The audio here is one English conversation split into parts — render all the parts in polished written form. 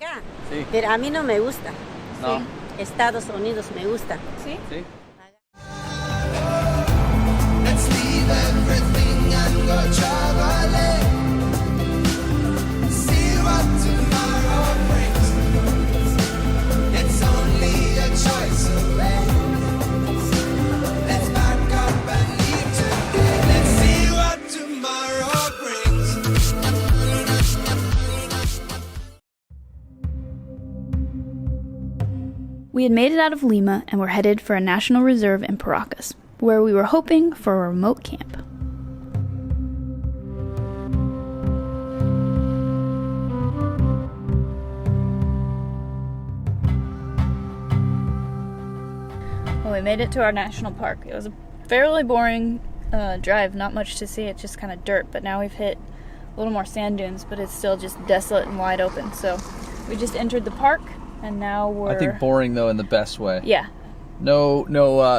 acá. Sí. Pero a mí no me gusta. No. Sí. Estados Unidos me gusta. ¿Sí? Sí. Let's leave everything and go traveling. See what tomorrow brings. It's only a choice away. Let's back up and leave today. Let's see what tomorrow brings. We had made it out of Lima and were headed for a national reserve in Paracas, where we were hoping for a remote camp. Well, we made it to our national park. It was a fairly boring drive, not much to see, it's just kind of dirt, but now we've hit a little more sand dunes, but it's still just desolate and wide open. So we just entered the park, and now we're... I think boring, though, in the best way. Yeah. No,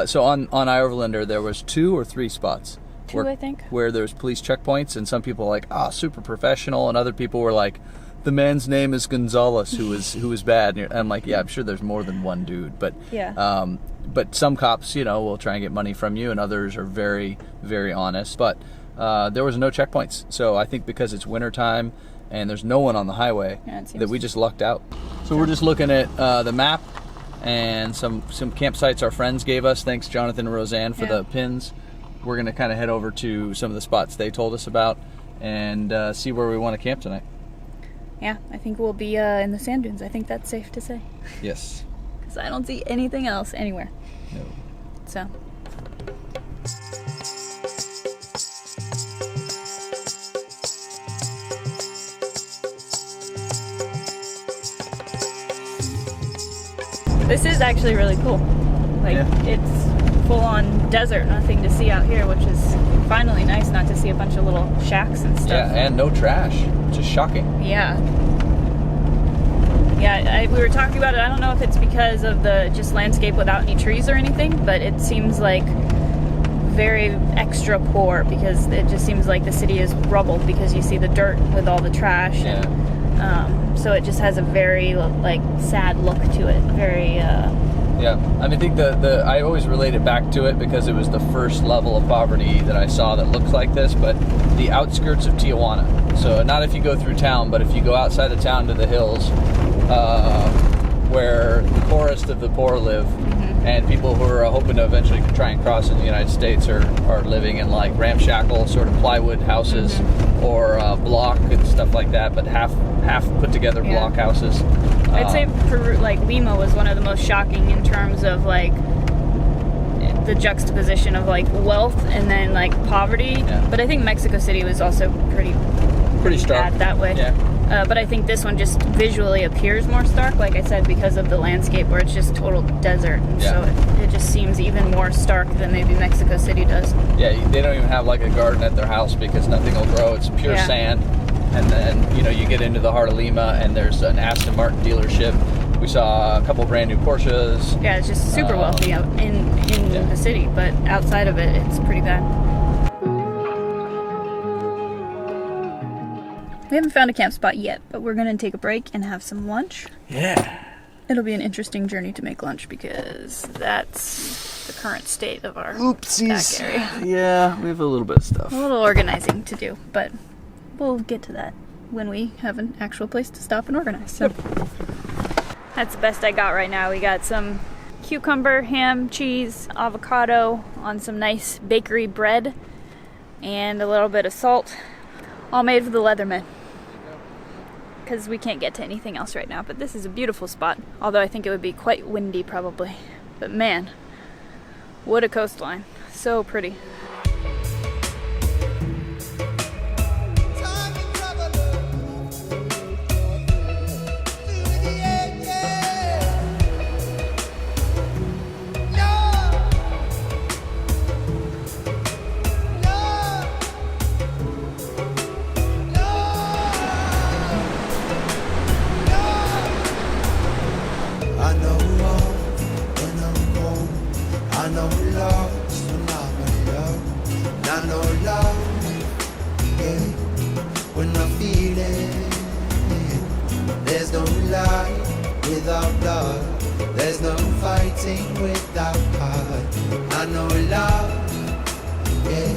so on Overlander, there was 2 or 3 spots. Two, I think. Where there's police checkpoints, and some people were like, super professional, and other people were like, the man's name is Gonzalez, who is bad. And I'm like, yeah, I'm sure there's more than one dude, but yeah. But some cops, will try and get money from you, and others are very, very honest. But there was no checkpoints, so I think because it's wintertime and there's no one on the highway, that we just lucked out. So we're just looking at the map and some campsites our friends gave us. Thanks, Jonathan and Roseanne, for the pins. We're going to kind of head over to some of the spots they told us about and see where we want to camp tonight. Yeah, I think we'll be in the sand dunes. I think that's safe to say. Yes. Because I don't see anything else anywhere. No. So. This is actually really cool. It's full-on desert, nothing to see out here, which is finally nice not to see a bunch of little shacks and stuff. Yeah, and no trash, which is shocking. Yeah. Yeah, we were talking about it. I don't know if it's because of the just landscape without any trees or anything, but it seems like very extra poor because it just seems like the city is rubble because you see the dirt with all the trash. Yeah. And, so it just has a very sad look to it. Very. Yeah, I mean, I think I always relate it back to it because it was the first level of poverty that I saw that looked like this, but the outskirts of Tijuana. So not if you go through town, but if you go outside of town to the hills, where the poorest of the poor live, and people who are hoping to eventually try and cross into the United States are living in like ramshackle sort of plywood houses or block and stuff like that, but half put together block houses. I'd say Peru, Lima was one of the most shocking in terms of the juxtaposition of wealth and then poverty. Yeah. But I think Mexico City was also pretty stark bad that way. Yeah. But I think this one just visually appears more stark, like I said, because of the landscape where it's just total desert. And so it just seems even more stark than maybe Mexico City does. Yeah, they don't even have a garden at their house because nothing will grow. It's pure sand. And then, you get into the heart of Lima and there's an Aston Martin dealership. We saw a couple brand new Porsches. Yeah, it's just super wealthy out in the city, but outside of it, it's pretty bad. We haven't found a camp spot yet, but we're going to take a break and have some lunch. Yeah. It'll be an interesting journey to make lunch because that's the current state of our Oopsies. back area. Yeah, we have a little bit of stuff. A little organizing to do, but we'll get to that when we have an actual place to stop and organize. So that's the best I got right now. We got some cucumber, ham, cheese, avocado on some nice bakery bread and a little bit of salt, all made for the Leatherman. Because we can't get to anything else right now, but this is a beautiful spot, although I think it would be quite windy probably. But man, what a coastline. So pretty. I know love, so love, love. light without blood. There's no fighting without heart. I know love, yeah,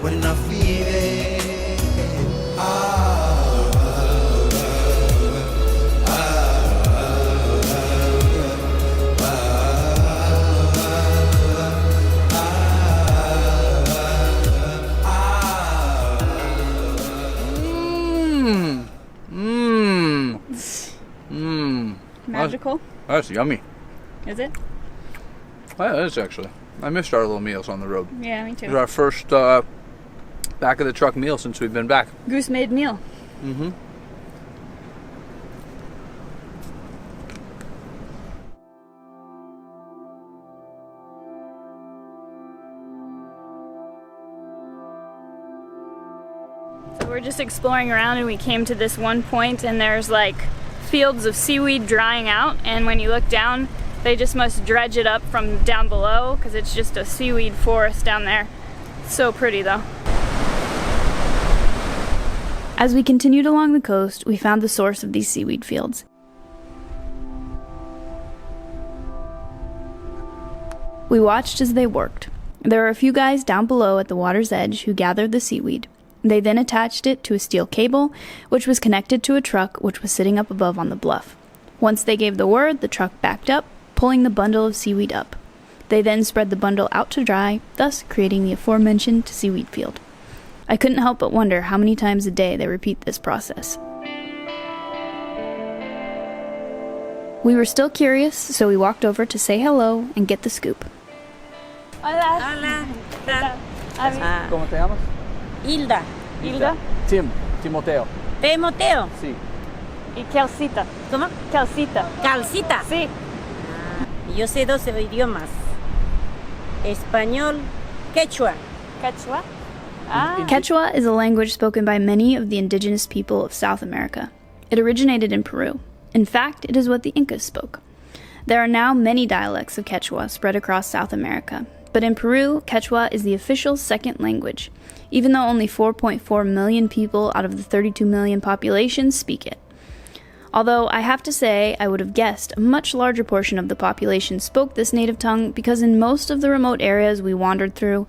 when I feel it. Magical. That's yummy. Is it? Yeah, it is actually. I missed our little meals on the road. Yeah, me It was too. our first back of the truck meal since we've been back. Goose made meal. Mm-hmm. So we're just exploring around and we came to this one point and there's like fields of seaweed drying out, and when you look down they just must dredge it up from down below because it's just a seaweed forest down there. It's so pretty though. As we continued along the coast, we found the source of these seaweed fields. We watched as they worked. There were a few guys down below at the water's edge who gathered the seaweed. They then attached it to a steel cable, which was connected to a truck which was sitting up above on the bluff. Once they gave the word, the truck backed up, pulling the bundle of seaweed up. They then spread the bundle out to dry, thus creating the aforementioned seaweed field. I couldn't help but wonder how many times a day they repeat this process. We were still curious, so we walked over to say hello and get the scoop. Hola. Hola. Ah, ¿Cómo te llamas? Hilda. Hilda. Timoteo. Timoteo. Sí. Y Kelsita. ¿Cómo? Kelsita. Calcita. Sí. Yo sé 12 idiomas. Español, quechua. Quechua. Ah. Quechua is a language spoken by many of the indigenous people of South America. It originated in Peru. In fact, it is what the Incas spoke. There are now many dialects of Quechua spread across South America, but in Peru, Quechua is the official second language, even though only 4.4 million people out of the 32 million population speak it. Although I have to say I would have guessed a much larger portion of the population spoke this native tongue because in most of the remote areas we wandered through,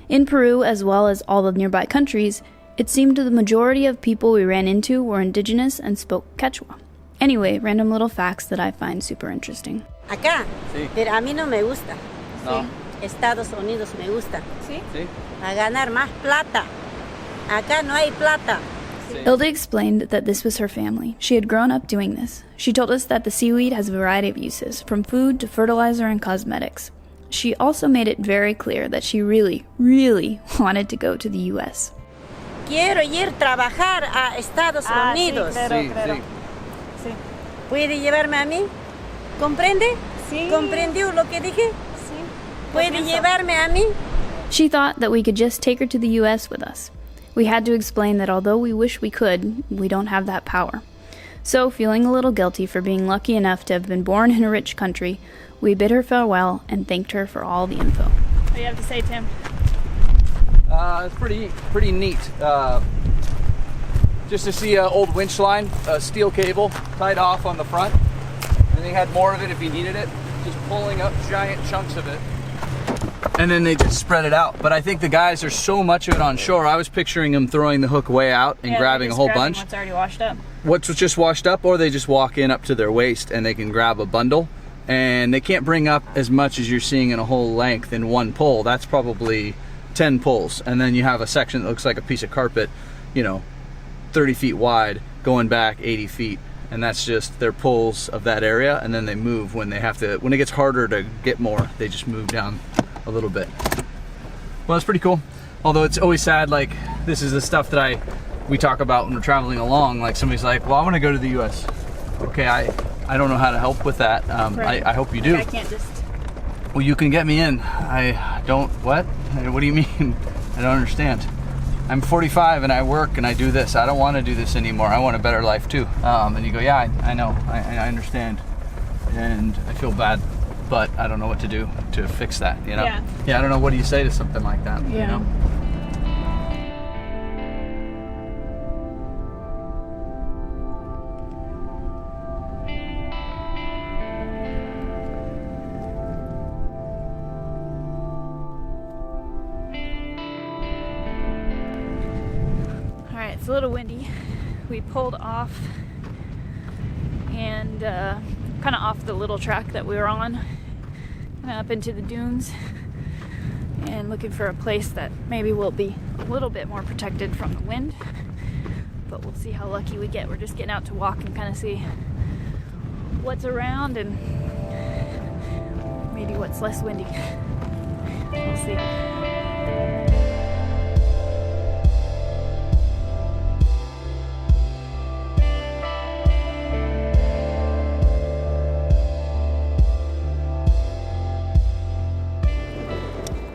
in Peru as well as all the nearby countries, it seemed the majority of people we ran into were indigenous and spoke Quechua. Anyway, random little facts that I find super interesting. Acá. Sí. Pero a mí no me gusta. No. Estados Unidos me gusta. Sí. Sí. A ganar más plata. Acá no hay plata. Hilda explained that this was her family. She had grown up doing this. She told us that the seaweed has a variety of uses, from food to fertilizer and cosmetics. She also made it very clear that she really, really wanted to go to the U.S. Quiero ir trabajar a Estados Unidos. Sí, Sí, claro. sí. Sí. ¿Puede llevarme a mí? ¿Comprende? Sí. ¿Comprendió lo que dije? Sí. ¿Puede llevarme a mí? She thought that we could just take her to the U.S. with us. We had to explain that although we wish we could, we don't have that power. So, feeling a little guilty for being lucky enough to have been born in a rich country, we bid her farewell and thanked her for all the info. What do you have to say, Tim? It's pretty neat. Just to see an old winch line, a steel cable tied off on the front. And they had more of it if you needed it. Just pulling up giant chunks of it. And then they just spread it out. But I think the guys, there's so much of it on shore. I was picturing them throwing the hook way out and grabbing a whole bunch. What's already washed up. What's just washed up, or they just walk in up to their waist and they can grab a bundle. And they can't bring up as much as you're seeing in a whole length in one pull. That's probably 10 pulls. And then you have a section that looks like a piece of carpet, 30 feet wide, going back 80 feet. And that's just their pulls of that area. And then they move when it gets harder to get more, they just move down a little bit. Well, it's pretty cool. Although it's always sad, like this is the stuff that we talk about when we're traveling along. Like somebody's like, well, I want to go to the US. Okay, I don't know how to help with that. Right. I hope you do. I can't just... Well, you can get me in. What? What do you mean? I don't understand. I'm 45 and I work and I do this. I don't want to do this anymore. I want a better life too. And you go, yeah, I know. I understand. And I feel bad, but I don't know what to do to fix that, Yeah. Yeah, I don't know. What do you say to something like that, Yeah. It's a little windy. We pulled off and kind of off the little track that we were on, kind of up into the dunes, and looking for a place that maybe will be a little bit more protected from the wind. But we'll see how lucky we get. We're just getting out to walk and kind of see what's around and maybe what's less windy. We'll see.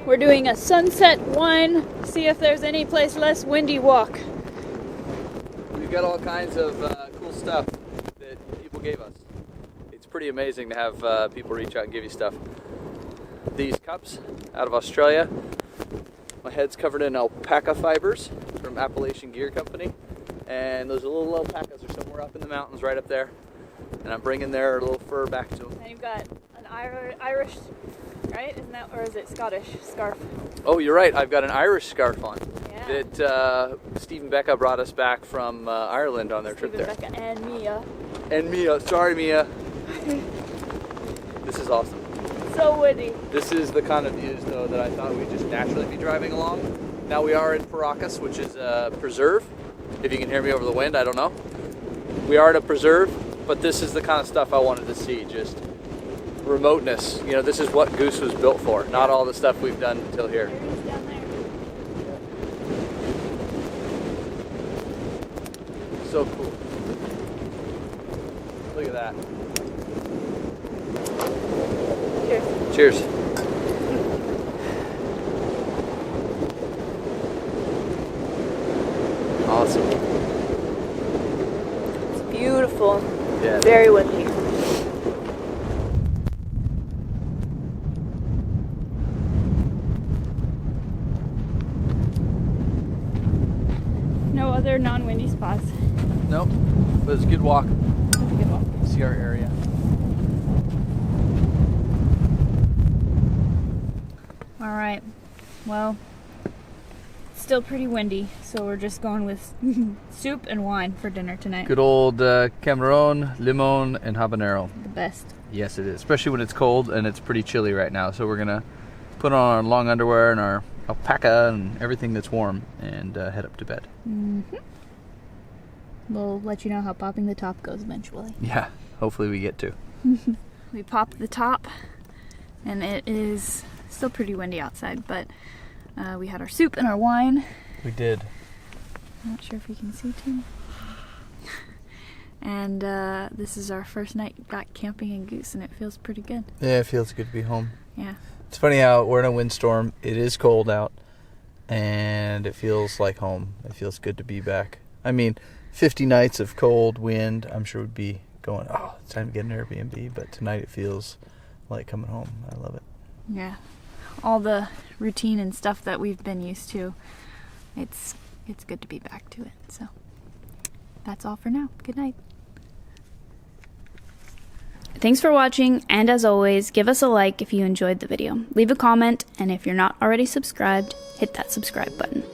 We're doing a sunset wine, see if there's any place less windy walk. We've got all kinds of cool stuff that people gave us. It's pretty amazing to have people reach out and give you stuff. These cups out of Australia. My head's covered in alpaca fibers from Appalachian Gear Company. And those little alpacas are somewhere up in the mountains right up there. And I'm bringing their little fur back to them. And you've got an Irish, right? Isn't that, or is it Scottish scarf? Oh, you're right. I've got an Irish scarf on. Yeah. That Steve and Becca brought us back from Ireland on their trip there. Becca and Mia. And Mia. Sorry, Mia. This is awesome. So windy. This is the kind of views, though, that I thought we'd just naturally be driving along. Now we are in Paracas, which is a preserve. If you can hear me over the wind, I don't know. We are at a preserve, but this is the kind of stuff I wanted to see, just remoteness. You know, this is what Goose was built for, not all the stuff we've done until here. There it is down there. So cool. Look at that. Cheers. Cheers. Awesome. It's beautiful. Yeah. Very windy. No other non-windy spots. Nope. But it's a good walk. It's a good walk. See our area. All right. Well, it's still pretty windy, so we're just going with soup and wine for dinner tonight. Good old Cameron, limon, and habanero. The best. Yes, it is. Especially when it's cold and it's pretty chilly right now. So we're gonna put on our long underwear and our alpaca and everything that's warm and head up to bed. Mm-hmm. We'll let you know how popping the top goes eventually. Yeah, hopefully we get to. We popped the top, and it is still pretty windy outside, but we had our soup and our wine. We did. I'm not sure if you can see too. And this is our first night back camping in Goose, and it feels pretty good. Yeah, it feels good to be home. Yeah. It's funny how we're in a windstorm. It is cold out, and it feels like home. It feels good to be back. I mean, 50 nights of cold wind, I'm sure would be going, oh, it's time to get an Airbnb. But tonight it feels like coming home. I love it. Yeah. All the routine and stuff that we've been used to, it's good to be back to it. So that's all for now. Good night. Thanks for watching, and as always, give us a like if you enjoyed the video. Leave a comment, and if you're not already subscribed, hit that subscribe button.